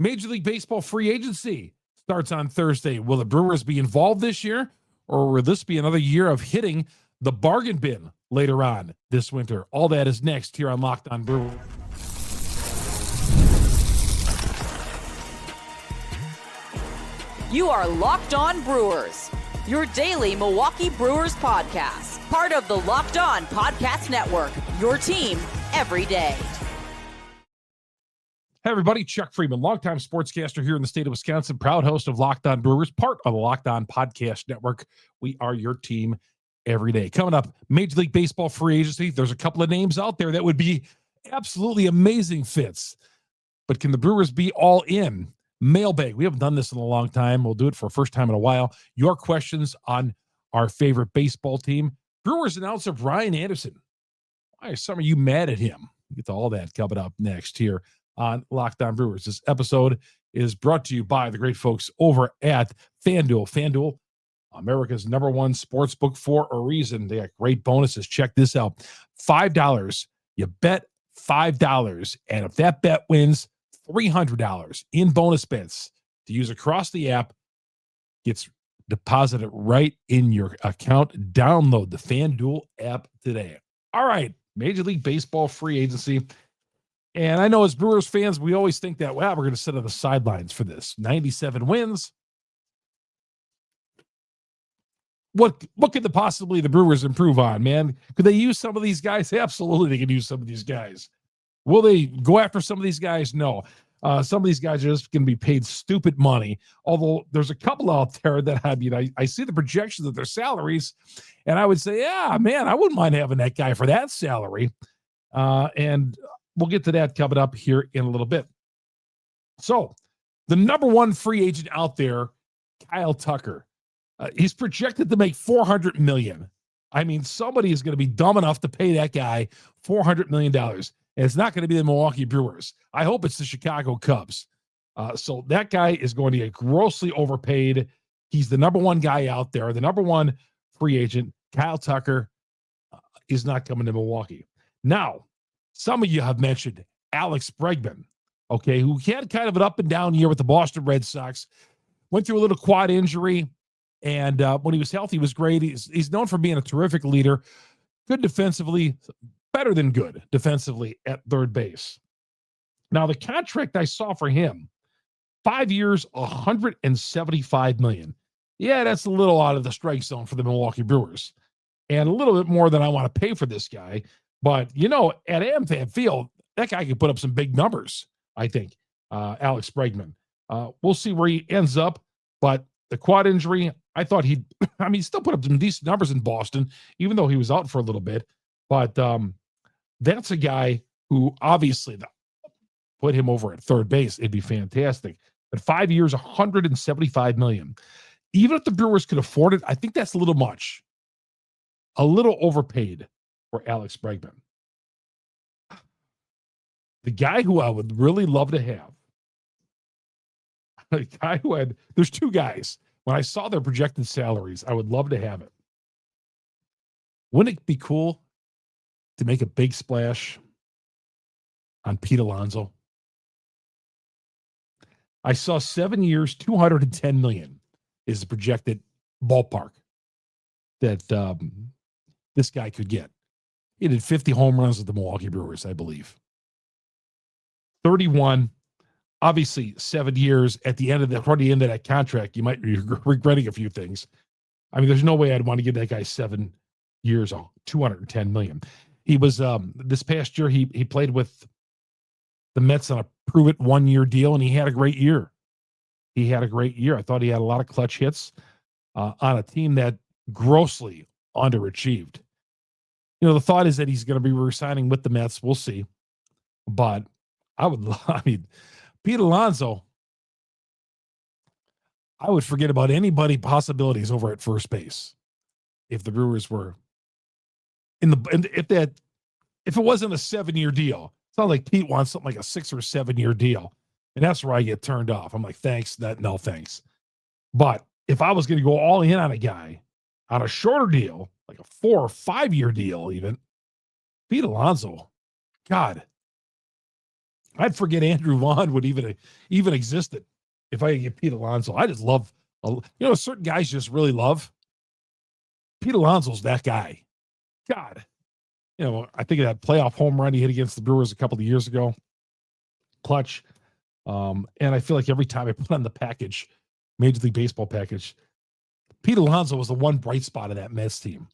Major League Baseball free agency starts on Thursday. Will the Brewers be involved this year, or will this be another year of hitting the bargain bin later on this winter? All that is next here on Locked On Brewers. You are Locked On Brewers, your daily Milwaukee Brewers podcast. Part of the Locked On Podcast Network, your team every day. Hey, everybody. Chuck Freimund, longtime sportscaster here in the state of Wisconsin, proud host of Locked On Brewers, part of the Locked On Podcast Network. We are your team every day. Coming up, Major League Baseball free agency. There's a couple of names out there that would be absolutely amazing fits. But can the Brewers be all in? Mailbag. We haven't done this in a long time. We'll do it for the first time in a while. Your questions on our favorite baseball team. Brewers announcer Brian Anderson. Why are some of you mad at him? We'll get to all that coming up next here on Locked On Brewers. This episode is brought to you by the great folks over at FanDuel. FanDuel, America's #1 sports book for a reason. They got great bonuses. Check this out. $5. You bet $5. And if that bet wins, $300 in bonus bets to use across the app. Gets deposited right in your account. Download the FanDuel app today. All right, Major League Baseball free agency. And I know as Brewers fans, we always think that, wow, we're going to sit on the sidelines for this. 97 wins. What could possibly the Brewers improve on, man? Could they use some of these guys? Absolutely, they could use some of these guys. Will they go after some of these guys? No. Some of these guys are just going to be paid stupid money. Although there's a couple out there that I see the projections of their salaries, and I would say, yeah, man, I wouldn't mind having that guy for that salary. And we'll get to that coming up here in a little bit. So the #1 free agent out there, Kyle Tucker, he's projected to make $400 million. I mean, somebody is going to be dumb enough to pay that guy $400 million. And it's not going to be the Milwaukee Brewers. I hope it's the Chicago Cubs. So that guy is going to get grossly overpaid. He's the #1 guy out there, the #1 free agent. Kyle Tucker is not coming to Milwaukee. Now, some of you have mentioned Alex Bregman, okay, who had kind of an up and down year with the Boston Red Sox. Went through a little quad injury, and when he was healthy, he was great. He's known for being a terrific leader, good defensively, better than good defensively at third base. Now, the contract I saw for him, 5 years, $175 million. Yeah, that's a little out of the strike zone for the Milwaukee Brewers, and a little bit more than I want to pay for this guy. But, at AmFam Field, that guy could put up some big numbers, I think, Alex Bregman. We'll see where he ends up, but the quad injury, I thought he still put up some decent numbers in Boston, even though he was out for a little bit. But that's a guy who obviously put him over at third base. It'd be fantastic. But 5 years, $175 million. Even if the Brewers could afford it, I think that's a little much. A little overpaid for Alex Bregman. The guy who I would really love to have, there's two guys. When I saw their projected salaries, I would love to have it. Wouldn't it be cool to make a big splash on Pete Alonso? I saw 7 years, $210 million is the projected ballpark that this guy could get. He did 50 home runs with the Milwaukee Brewers, I believe. 31, obviously 7 years at the end of that contract, you might be regretting a few things. I mean, there's no way I'd want to give that guy 7 years, $210 million. He was, this past year, he played with the Mets on a prove-it 1 year deal, and he had a great year. I thought he had a lot of clutch hits on a team that grossly underachieved. The thought is that he's going to be resigning with the Mets. We'll see. But Pete Alonso, I would forget about anybody possibilities over at first base if the Brewers were if it wasn't a 7 year deal. It's not like Pete wants something like a 6 or 7 year deal. And that's where I get turned off. I'm like, no thanks. But if I was going to go all in on a guy on a shorter deal, like a 4 or 5 year deal even, Pete Alonso, God, I'd forget Andrew Vaughn would even existed if I could get Pete Alonso. I just love, certain guys just really love. Pete Alonso's that guy. God, I think of that playoff home run he hit against the Brewers a couple of years ago. Clutch. And I feel like every time I put on the package, Major League Baseball package, Pete Alonso was the one bright spot of that Mets team.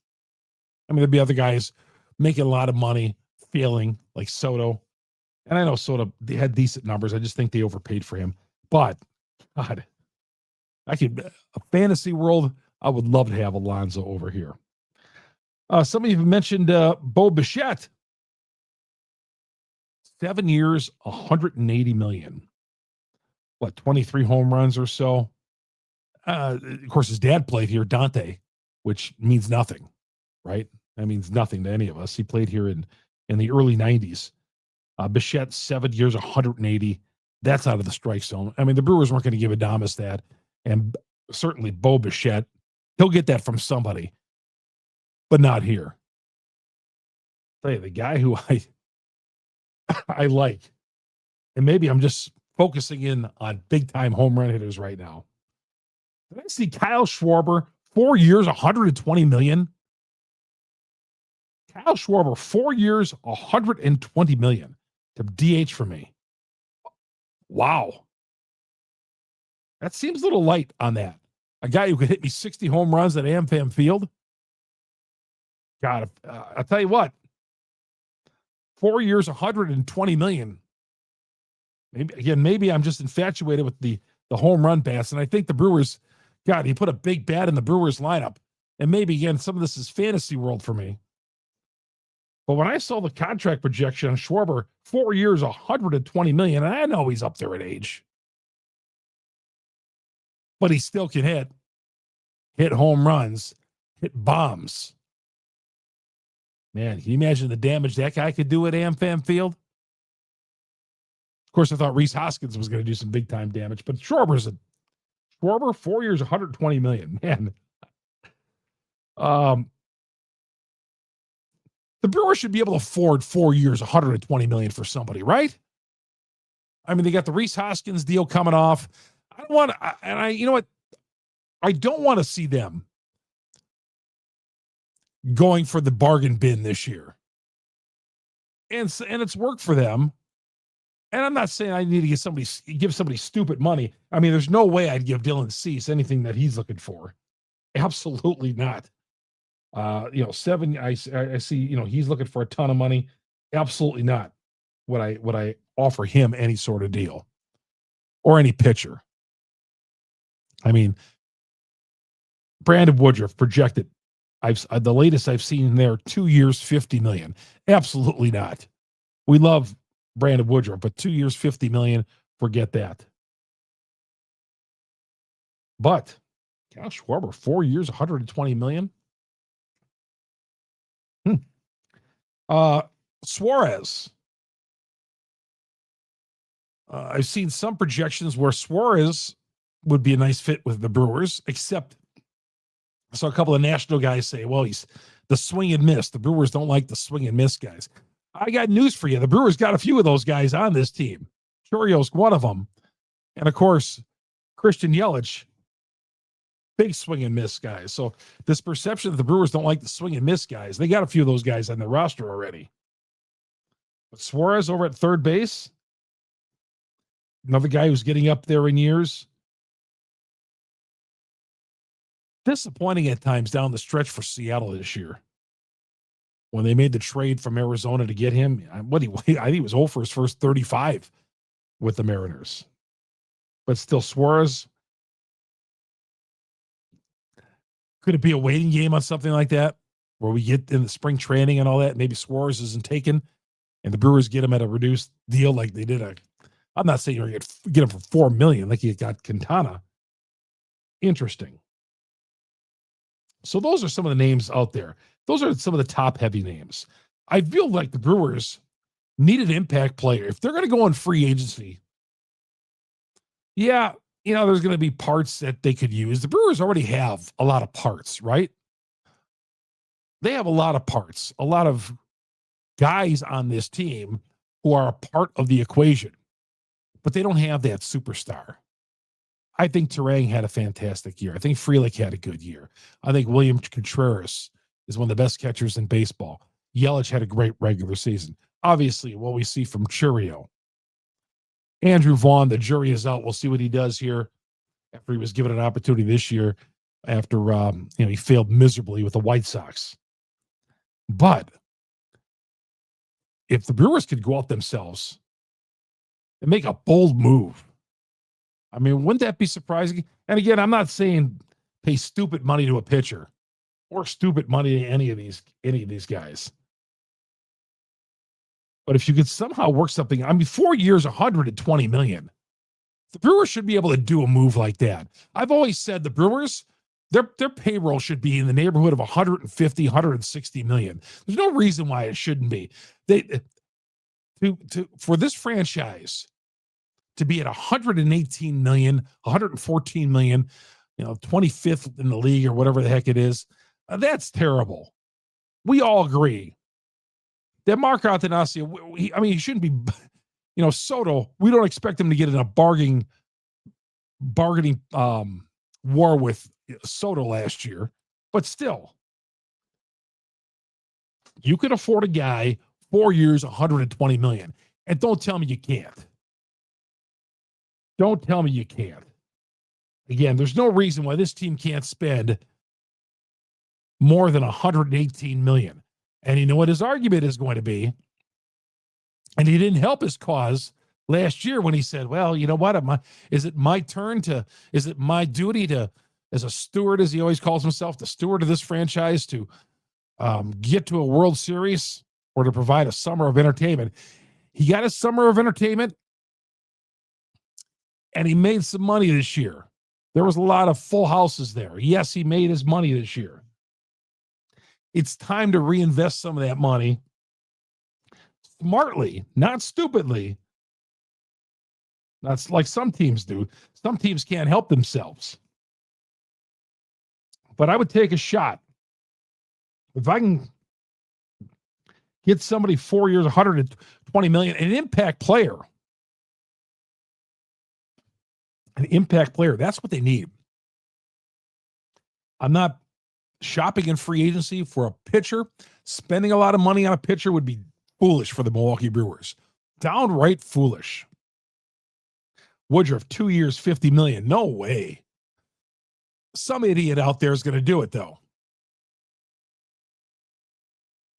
I mean, there'd be other guys making a lot of money, failing, like Soto. And I know Soto had decent numbers. I just think they overpaid for him. But, God, a fantasy world, I would love to have Alonso over here. Some of you mentioned Bo Bichette. 7 years, $180 million. What, 23 home runs or so? Of course, his dad played here, Dante, which means nothing, right? That means nothing to any of us. He played here in the early 90s. Bichette, 7 years, 180. That's out of the strike zone. I mean, the Brewers weren't going to give Adames that. And certainly Bo Bichette, he'll get that from somebody, but not here. I'll tell you, the guy who I like, and maybe I'm just focusing in on big-time home run hitters right now. Did I see Kyle Schwarber, 4 years, $120 million? Kyle Schwarber, 4 years, $120 million to DH for me. Wow. That seems a little light on that. A guy who could hit me 60 home runs at AmFam Field. God, I'll tell you what. 4 years, $120 million. Maybe I'm just infatuated with the home run bats. And I think the Brewers, God, he put a big bat in the Brewers lineup. And maybe, again, some of this is fantasy world for me. But when I saw the contract projection on Schwarber, 4 years, $120 million, and I know he's up there in age. But he still can hit home runs, hit bombs. Man, can you imagine the damage that guy could do at AmFam Field? Of course, I thought Rhys Hoskins was going to do some big-time damage, but Schwarber, 4 years, $120 million. Man. The Brewers should be able to afford 4 years, $120 million for somebody, right? I mean, they got the Rhys Hoskins deal coming off. I don't want to, you know what? I don't want to see them going for the bargain bin this year. And it's worked for them. And I'm not saying I need to give somebody stupid money. I mean, there's no way I'd give Dylan Cease anything that he's looking for. Absolutely not. 7, I see, he's looking for a ton of money. Absolutely not. Would I offer him any sort of deal or any pitcher? I mean, Brandon Woodruff projected. The latest I've seen there, 2 years, $50 million. Absolutely not. We love Brandon Woodruff, but 2 years, $50 million, forget that. But Kyle Schwarber, 4 years, $120 million. Suarez. I've seen some projections where Suarez would be a nice fit with the Brewers, except I saw a couple of national guys say, well, he's the swing and miss. The Brewers don't like the swing and miss guys. I got news for you. The Brewers got a few of those guys on this team. Chorio's one of them. And, of course, Christian Yelich, big swing and miss guys. So this perception that the Brewers don't like the swing and miss guys, they got a few of those guys on their roster already. But Suarez over at third base, another guy who's getting up there in years. Disappointing at times down the stretch for Seattle this year. When they made the trade from Arizona to get him, I think he was 0 for his first 35 with the Mariners. But still, Suarez, could it be a waiting game on something like that where we get in the spring training and all that? Maybe Suarez isn't taken and the Brewers get him at a reduced deal like they did. I'm not saying you're going to get him for $4 million like you got Quintana. Interesting. So those are some of the names out there. Those are some of the top heavy names. I feel like the Brewers need an impact player. If they're going to go on free agency, yeah, there's going to be parts that they could use. The Brewers already have a lot of parts, right? They have a lot of parts, a lot of guys on this team who are a part of the equation, but they don't have that superstar. I think Terang had a fantastic year. I think Frelick had a good year. I think William Contreras is one of the best catchers in baseball. Yelich had a great regular season. Obviously, what we see from Churio. Andrew Vaughn, the jury is out. We'll see what he does here after he was given an opportunity this year after he failed miserably with the White Sox. But if the Brewers could go out themselves and make a bold move, I mean, wouldn't that be surprising? And again, I'm not saying pay stupid money to a pitcher or stupid money to any of these guys. But if you could somehow work something, I mean, 4 years, $120 million. The Brewers should be able to do a move like that. I've always said the Brewers, their payroll should be in the neighborhood of 150, 160 million. There's no reason why it shouldn't be. For this franchise to be at 118 million, 114 million, 25th in the league or whatever the heck it is, that's terrible. We all agree that Mark Attanasio, he shouldn't be, Soto, we don't expect him to get in a bargaining war with Soto last year, but still, you can afford a guy 4 years, 120 million. And don't tell me you can't. Don't tell me you can't. Again, there's no reason why this team can't spend more than 118 million. And you know what his argument is going to be? And he didn't help his cause last year when he said, well, you know what? Is it my duty to, as a steward, as he always calls himself, the steward of this franchise, to get to a World Series or to provide a summer of entertainment? He got a summer of entertainment and he made some money this year. There was a lot of full houses there. Yes, he made his money this year. It's time to reinvest some of that money smartly, not stupidly. That's like some teams do. Some teams can't help themselves. But I would take a shot. If I can get somebody 4 years, 120 million, an impact player. An impact player. That's what they need. I'm not shopping in free agency for a pitcher. Spending a lot of money on a pitcher would be foolish for the Milwaukee Brewers. Downright foolish. Woodruff, 2 years, 50 million. No way. Some idiot out there is going to do it, though.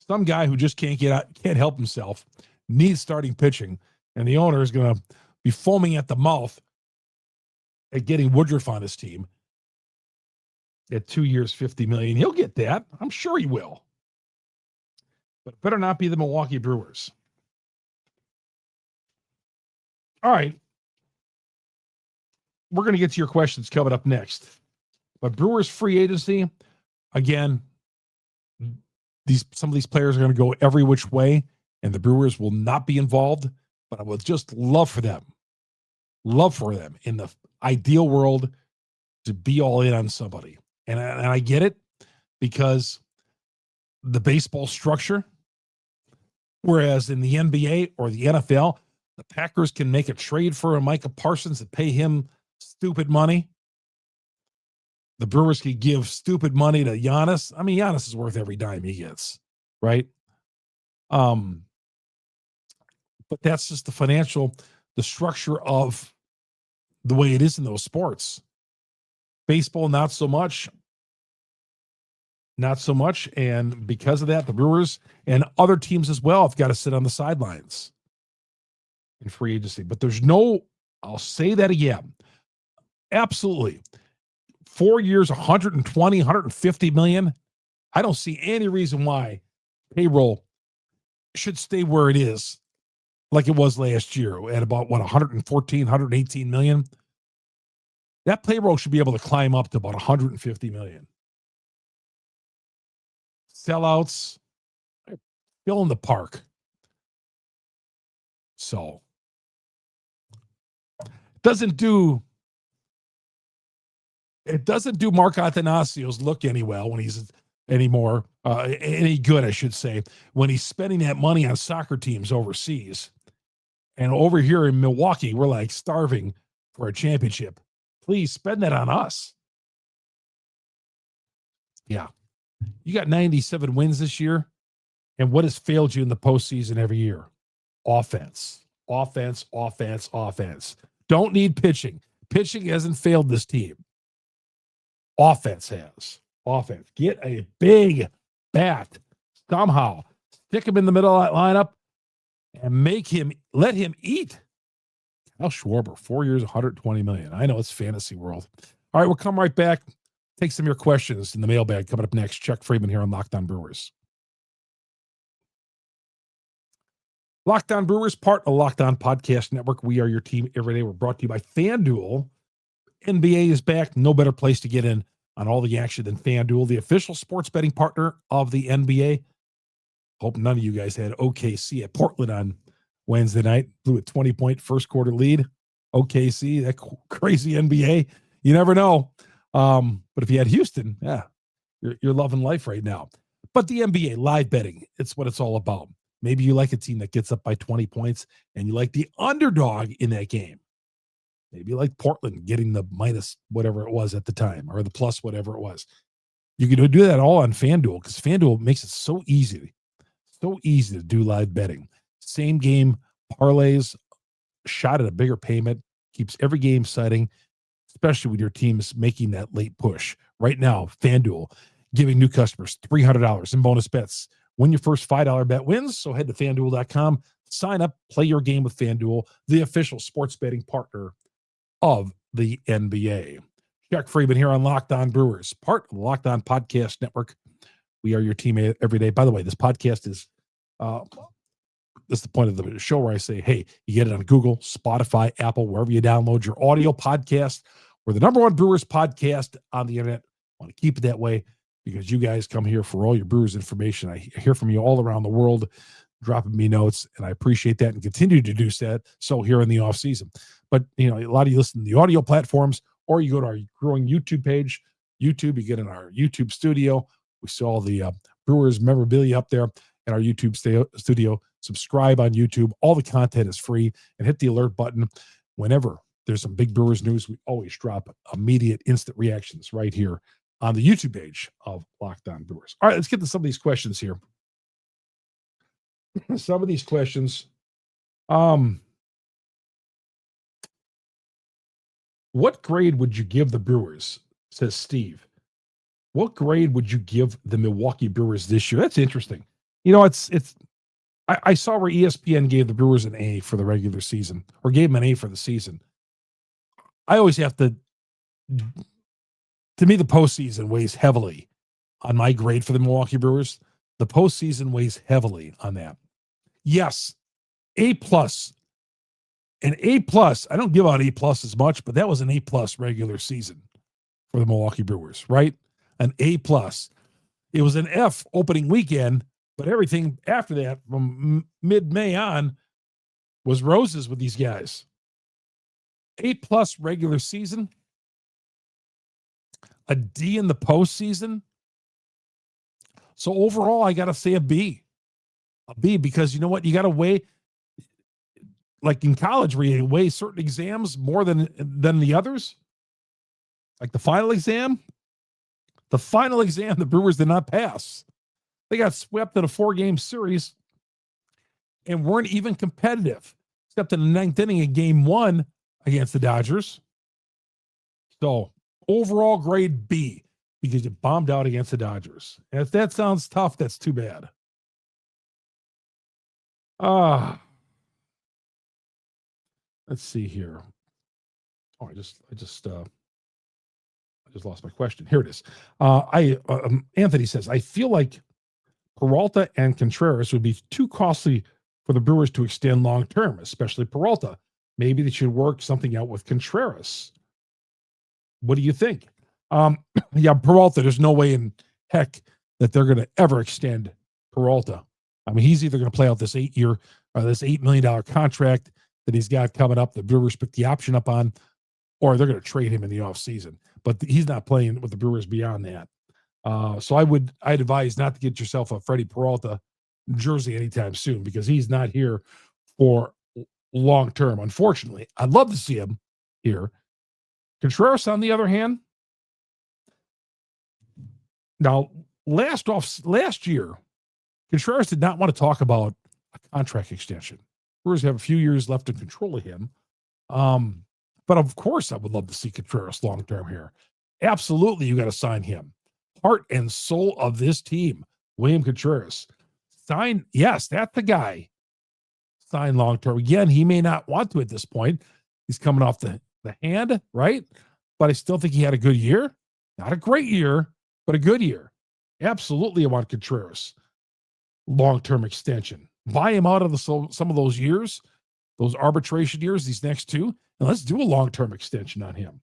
Some guy who just can't help himself, needs starting pitching, and the owner is going to be foaming at the mouth at getting Woodruff on his team at 2 years, 50 million. He'll get that. I'm sure he will. But it better not be the Milwaukee Brewers. All right. We're going to get to your questions coming up next. But Brewers free agency, again, some of these players are going to go every which way, and the Brewers will not be involved. But I would just love for them in the ideal world to be all in on somebody. And I get it, because the baseball structure, whereas in the NBA or the NFL, the Packers can make a trade for a Micah Parsons and pay him stupid money. The Brewers could give stupid money to Giannis. I mean, Giannis is worth every dime he gets, right? But that's just the structure of the way it is in those sports. Baseball, not so much. Not so much. And because of that, the Brewers and other teams as well have got to sit on the sidelines in free agency. But I'll say that again. Absolutely. 4 years, 120, 150 million. I don't see any reason why payroll should stay where it is, like it was last year at about 114, 118 million. That payroll should be able to climb up to about 150 million. Sellouts, fill in the park. So, it doesn't do Mark Attanasio's look any good, I should say, when he's spending that money on soccer teams overseas And over here in Milwaukee, we're like starving for a championship. Please spend that on us. Yeah. You got 97 wins this year. And what has failed you in the postseason every year? Offense. Don't need pitching. Pitching hasn't failed this team. Offense has. Offense. Get a big bat somehow. Stick him in the middle of that lineup and let him eat. Kyle Schwarber, 4 years, $120 million. I know it's fantasy world. All right, we'll come right back. Take some of your questions in the mailbag coming up next. Chuck Freimund here on Locked On Brewers. Locked On Brewers, part of Locked On Podcast Network. We are your team every day. We're brought to you by FanDuel. NBA is back. No better place to get in on all the action than FanDuel, the official sports betting partner of the NBA. Hope none of you guys had OKC at Portland on Wednesday night. Blew a 20-point first quarter lead. OKC, that crazy NBA. You never know. But if you had Houston, yeah, you're loving life right now. But the NBA, live betting, it's what it's all about. Maybe you like a team that gets up by 20 points and you like the underdog in that game. Maybe you like Portland getting the minus whatever it was at the time or the plus whatever it was. You can do that all on FanDuel because FanDuel makes it so easy to do live betting. Same game parlays, shot at a bigger payment, keeps every game exciting, especially with your teams making that late push. Right now, FanDuel giving new customers $300 in bonus bets. When your first $5 bet wins, so head to FanDuel.com, sign up, play your game with FanDuel, the official sports betting partner of the NBA. Chuck Freimund here on Locked On Brewers, part of the Locked On Podcast Network. We are your team every day. By the way, this podcast is this is the point of the show where I say, hey, you get it on Google, Spotify, Apple, wherever you download your audio podcast. We're the number one Brewers podcast on the internet. I want to keep it that way because you guys come here for all your Brewers information. I hear from you all around the world, dropping me notes, and I appreciate that and continue to do that. So here in the off season, but a lot of you listen to the audio platforms, or you go to our growing YouTube page. YouTube, you get in our YouTube studio. We see all the Brewers memorabilia up there in our YouTube studio. Subscribe on YouTube. All the content is free, and hit the alert button whenever there's some big Brewers news. We always drop immediate, instant reactions right here on the YouTube page of Locked On Brewers. All right, let's get to some of these questions here. Some of these questions. What grade would you give the Brewers? Says Steve. What grade would you give the Milwaukee Brewers this year? That's interesting. I saw where ESPN gave the Brewers an A for the regular season, or gave them an A for the season. I always have to me, the postseason weighs heavily on my grade for the Milwaukee Brewers. The postseason weighs heavily on that. Yes, A+. An A+, I don't give out A+ as much, but that was an A+ regular season for the Milwaukee Brewers, right? An A+. It was an F opening weekend, but everything after that from mid-May on was roses with these guys. A+ regular season. A D in the postseason. So overall, I got to say a B. A B, because you know what? You got to weigh, like in college, where you weigh certain exams more than the others. Like the final exam. The final exam, the Brewers did not pass. They got swept in a 4-game series and weren't even competitive, except in the ninth inning in game 1 against the Dodgers. So overall grade B, because you bombed out against the Dodgers. And if that sounds tough, that's too bad. Let's see here. Oh, I just lost my question. Here it is. Anthony says, I feel like Peralta and Contreras would be too costly for the Brewers to extend long-term, especially Peralta. Maybe they should work something out with Contreras. What do you think? Yeah, Peralta, there's no way in heck that they're going to ever extend Peralta. I mean, he's either going to play out this $8 million contract that he's got coming up, the Brewers picked the option up on, or they're going to trade him in the offseason. But he's not playing with the Brewers beyond that. So I'd advise not to get yourself a Freddy Peralta jersey anytime soon, because he's not here for long term. Unfortunately, I'd love to see him here. Contreras, on the other hand, now last year, Contreras did not want to talk about a contract extension. Brewers have a few years left to control of him. But of course, I would love to see Contreras long term here. Absolutely, you got to sign him. Heart and soul of this team, William Contreras. Sign, yes, that's the guy. Sign long term. Again, he may not want to at this point. He's coming off the hand, right? But I still think he had a good year. Not a great year, but a good year. Absolutely, I want Contreras. Long-term extension. Buy him out of some of those years, those arbitration years, these next two, and let's do a long-term extension on him.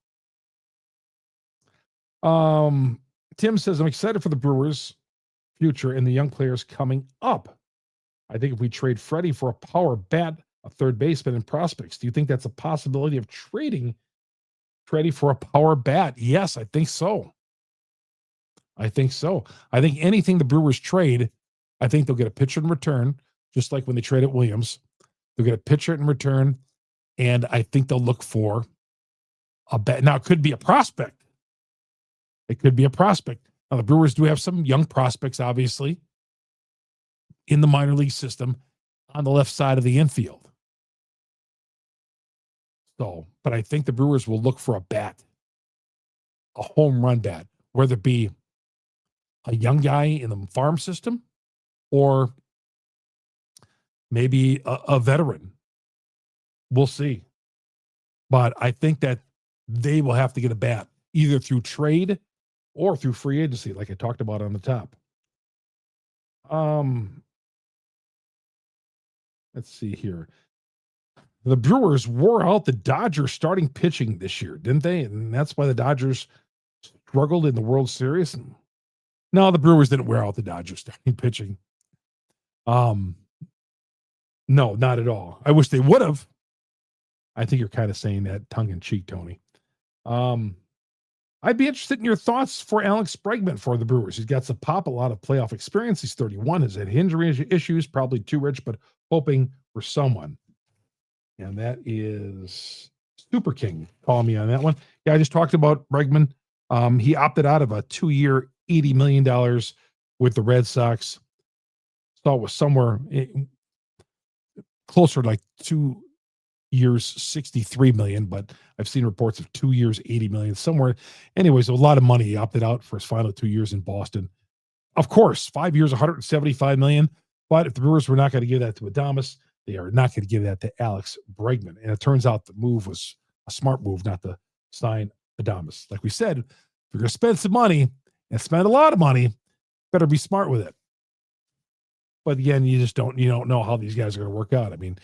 Tim says, I'm excited for the Brewers' future and the young players coming up. I think if we trade Freddy for a power bat, a third baseman, and prospects, do you think that's a possibility of trading Freddy for a power bat? Yes, I think so. I think anything the Brewers trade, I think they'll get a pitcher in return, just like when they traded Williams. They'll get a pitcher in return, and I think they'll look for a bat. Now, it could be a prospect. It could be a prospect. Now, the Brewers do have some young prospects, obviously, in the minor league system on the left side of the infield. So, but I think the Brewers will look for a bat, a home run bat, whether it be a young guy in the farm system or maybe a veteran. We'll see. But I think that they will have to get a bat either through trade or through free agency, like I talked about on the top. Let's see here. The Brewers wore out the Dodgers starting pitching this year, didn't they? And that's why the Dodgers struggled in the World Series. No, the Brewers didn't wear out the Dodgers starting pitching. No, not at all. I wish they would have. I think you're kind of saying that tongue in cheek, Tony. I'd be interested in your thoughts for Alex Bregman for the Brewers. He's got some pop, a lot of playoff experience. He's 31, has had injury issues, probably too rich, but hoping for someone. And that is Super King calling me on that one. Yeah, I just talked about Bregman. He opted out of a 2-year, $80 million with the Red Sox. So it was somewhere closer to like 2 years, $63 million, but I've seen reports of 2 years, $80 million somewhere. Anyways, a lot of money. He opted out for his final 2 years in Boston. Of course, 5 years, $175 million. But if the Brewers were not going to give that to Adames, they are not going to give that to Alex Bregman. And it turns out the move was a smart move not to sign Adames. Like we said, if you're going to spend some money and spend a lot of money, better be smart with it. But again, you don't know how these guys are going to work out. I mean,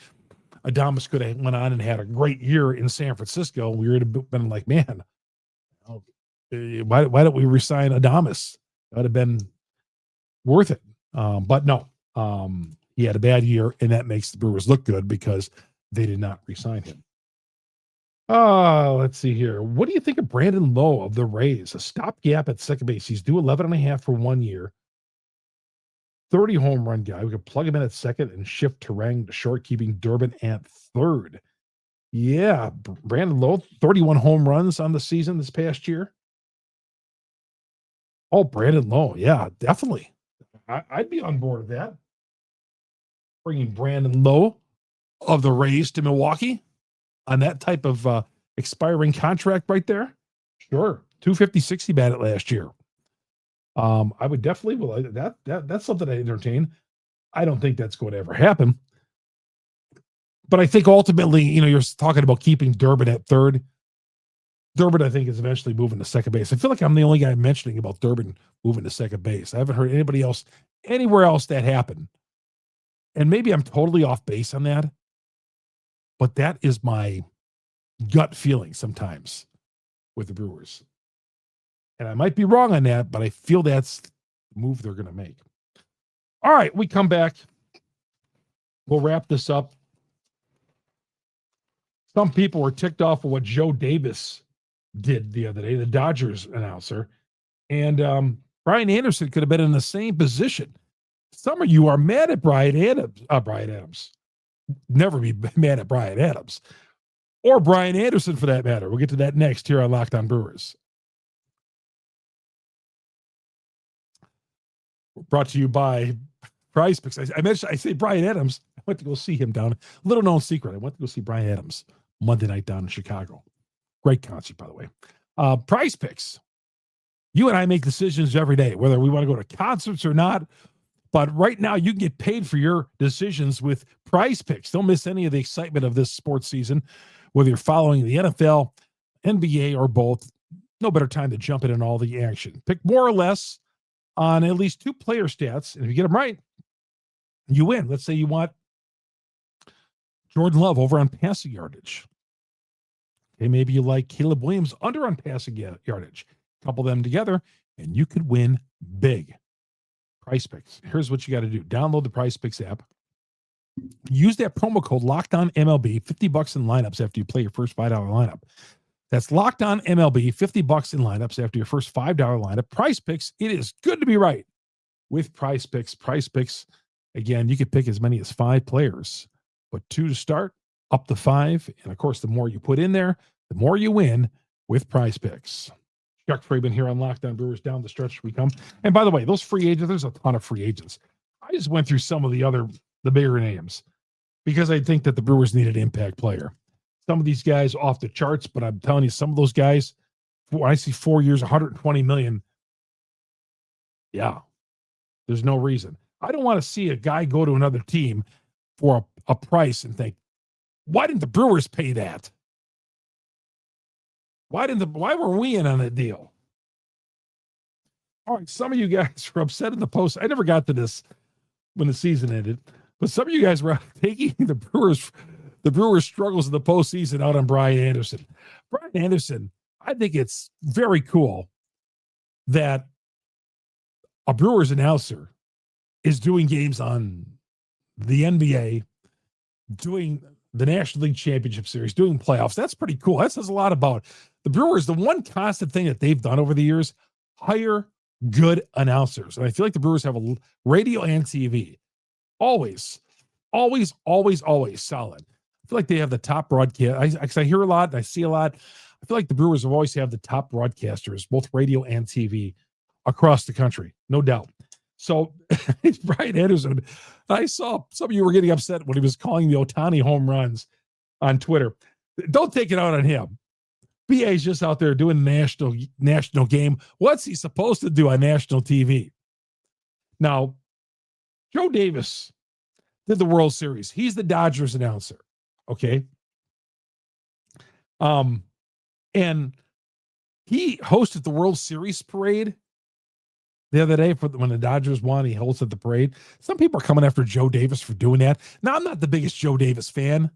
Adames could have went on and had a great year in San Francisco. We would have been like, man, why don't we resign Adames? That would have been worth it. But no, he had a bad year, and that makes the Brewers look good because they did not resign him. Let's see here. What do you think of Brandon Lowe of the Rays? A stopgap at second base. He's due 11.5 for 1 year. 30 home run guy. We could plug him in at second and shift Terang to short, keeping Durbin at third. Yeah, Brandon Lowe, 31 home runs on the season this past year. Oh, Brandon Lowe. Yeah, definitely. I'd be on board with that. Bringing Brandon Lowe of the Rays to Milwaukee on that type of expiring contract right there. Sure. 250-60 batted last year. I would definitely that's something I entertain. I don't think that's going to ever happen. But I think ultimately, you're talking about keeping Durbin at third. Durbin, I think, is eventually moving to second base. I feel like I'm the only guy mentioning about Durbin moving to second base. I haven't heard anybody else anywhere else that happened. And maybe I'm totally off base on that. But that is my gut feeling sometimes with the Brewers. And I might be wrong on that, but I feel that's the move they're going to make. All right, we come back. We'll wrap this up. Some people were ticked off of what Joe Davis did the other day, the Dodgers announcer. And Brian Anderson could have been in the same position. Some of you are mad at Brian Adams. never be mad at Bryan Adams or Brian Anderson for that matter. We'll get to that next here on Locked On Brewers. Brought to you by Prize Picks. I say Brian Adams. I went to go see him down. Little known secret. I went to go see Brian Adams Monday night down in Chicago. Great concert, by the way. Prize Picks. You and I make decisions every day, whether we want to go to concerts or not. But right now, you can get paid for your decisions with Prize Picks. Don't miss any of the excitement of this sports season, whether you're following the NFL, NBA, or both. No better time to jump in on all the action. Pick more or less on at least 2 player stats. And if you get them right, you win. Let's say you want Jordan Love over on passing yardage. Okay, maybe you like Caleb Williams under on passing yardage. Couple them together, and you could win big. Price Picks. Here's what you got to do. Download the Price Picks app. Use that promo code LOCKEDONMLB, $50 in lineups after you play your first $5 lineup. That's Locked On MLB, $50 in lineups after your first $5 lineup. Price Picks, it is good to be right with Price Picks. Price Picks, again, you could pick as many as 5 players, but 2 to start, up to 5. And, of course, the more you put in there, the more you win with Price Picks. Chuck Freimund here on Locked On Brewers. Down the stretch we come. And, by the way, those free agents, there's a ton of free agents. I just went through some of the bigger names because I think that the Brewers need an impact player. Some of these guys off the charts, but I'm telling you, some of those guys, when I see 4 years, $120 million, yeah, there's no reason. I don't want to see a guy go to another team for a price and think, why didn't the Brewers pay that? Why were we in on that deal? All right, some of you guys were upset in the post. I never got to this when the season ended, but some of you guys were taking the Brewers' struggles in the postseason out on Brian Anderson. Brian Anderson, I think it's very cool that a Brewers announcer is doing games on the NBA, doing the National League Championship Series, doing playoffs. That's pretty cool. That says a lot about the Brewers. The one constant thing that they've done over the years, hire good announcers. And I feel like the Brewers have a radio and TV. Always solid. I feel like they have the top broadcast. I hear a lot and I see a lot. I feel like the Brewers have always have the top broadcasters, both radio and TV, across the country, no doubt. So Brian Anderson, I saw some of you were getting upset when he was calling the Ohtani home runs on Twitter. Don't take it out on him. BA is just out there doing the national game. What's he supposed to do on national TV? Now, Joe Davis did the World Series. He's the Dodgers announcer. Okay. And he hosted the World Series parade the other day when the Dodgers won. He hosted the parade. Some people are coming after Joe Davis for doing that. Now, I'm not the biggest Joe Davis fan,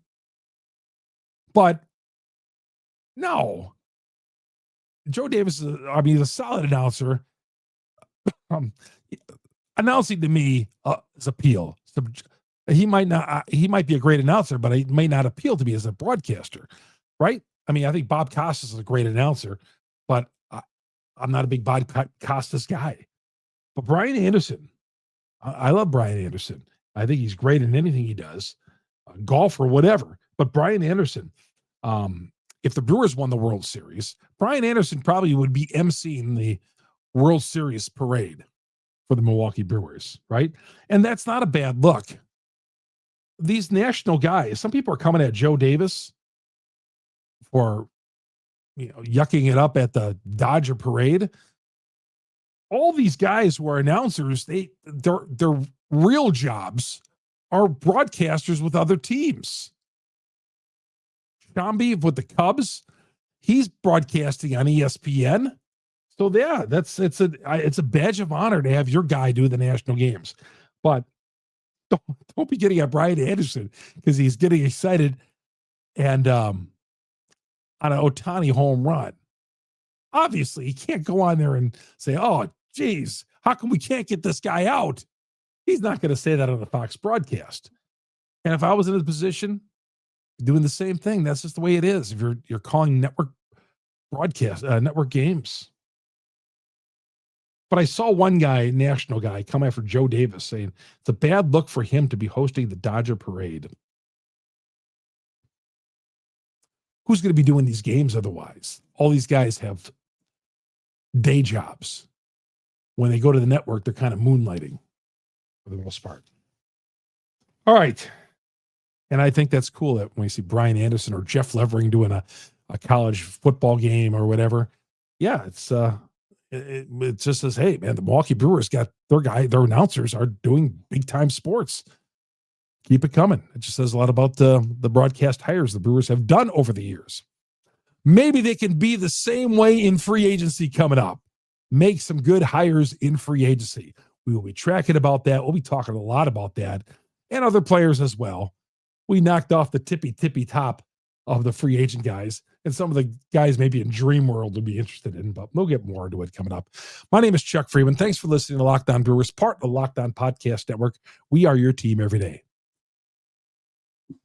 but no. Joe Davis he's a solid announcer. Announcing to me is appeal. So he might be a great announcer, but he may not appeal to me as a broadcaster, right? I mean, I think Bob Costas is a great announcer, but I'm not a big Bob Costas guy. But Brian Anderson, I love Brian Anderson. I think he's great in anything he does, golf or whatever. But Brian Anderson, if the Brewers won the World Series, Brian Anderson probably would be emceeing the World Series parade for the Milwaukee Brewers, right? And that's not a bad look. These national guys, some people are coming at Joe Davis for, yucking it up at the Dodger parade. All these guys who are announcers, their real jobs are broadcasters with other teams. Shambi with the Cubs, he's broadcasting on ESPN. So yeah, it's a badge of honor to have your guy do the national games. But don't be getting at Brian Anderson because he's getting excited and on an Ohtani home run. Obviously, he can't go on there and say, "Oh, geez, how come we can't get this guy out?" He's not going to say that on the Fox broadcast. And if I was in his position, doing the same thing, that's just the way it is. If you're calling network broadcast, network games. But I saw one guy, national guy, come after Joe Davis saying it's a bad look for him to be hosting the Dodger parade. who's going to be doing these games otherwise? All these guys have day jobs. When they go to the network, they're kind of moonlighting for the most part. All right. And I think that's cool that when you see Brian Anderson or Jeff Levering doing a college football game or whatever, yeah, it just says, hey, man, the Milwaukee Brewers got their announcers are doing big time sports. Keep it coming. It just says a lot about the broadcast hires the Brewers have done over the years. Maybe they can be the same way in free agency coming up. Make some good hires in free agency. We will be tracking about that. We'll be talking a lot about that and other players as well. We knocked off the tippy top of the free agent guys, and some of the guys maybe in Dream World would be interested in, but we'll get more into it coming up. My name is Chuck Freimund. Thanks for listening to Locked On Brewers, part of the Locked On Podcast Network. We are your team every day.